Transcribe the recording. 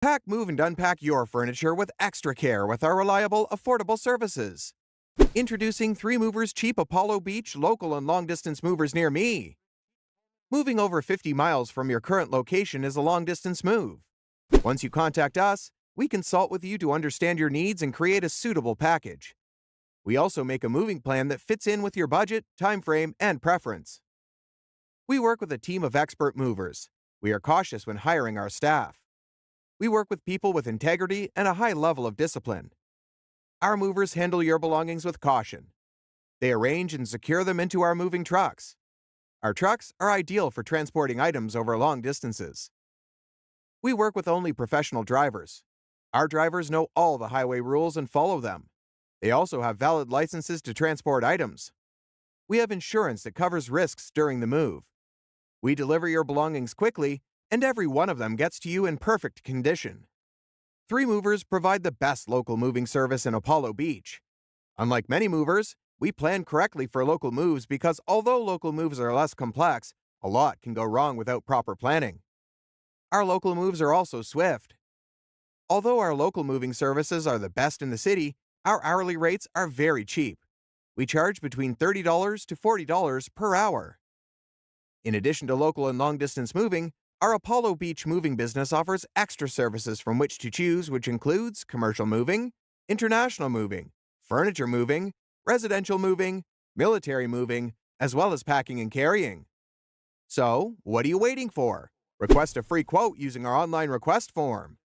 Pack, move, and unpack your furniture with extra care with our reliable, affordable services. Introducing 3 Movers Cheap Apollo Beach local and long-distance movers near me. Moving over 50 miles from your current location is a long-distance move. Once you contact us, we consult with you to understand your needs and create a suitable package. We also make a moving plan that fits in with your budget, time frame, and preference. We work with a team of expert movers. We are cautious when hiring our staff. We work with people with integrity and a high level of discipline. Our movers handle your belongings with caution. They arrange and secure them into our moving trucks. Our trucks are ideal for transporting items over long distances. We work with only professional drivers. Our drivers know all the highway rules and follow them. They also have valid licenses to transport items. We have insurance that covers risks during the move. We deliver your belongings quickly, and every one of them gets to you in perfect condition. 3 Movers provide the best local moving service in Apollo Beach. Unlike many movers, we plan correctly for local moves because although local moves are less complex, a lot can go wrong without proper planning. Our local moves are also swift. Although our local moving services are the best in the city, our hourly rates are very cheap. We charge between $30 to $40 per hour. In addition to local and long-distance moving, our Apollo Beach moving business offers extra services from which to choose, which includes commercial moving, international moving, furniture moving, residential moving, military moving, as well as packing and carrying. So, what are you waiting for? Request a free quote using our online request form.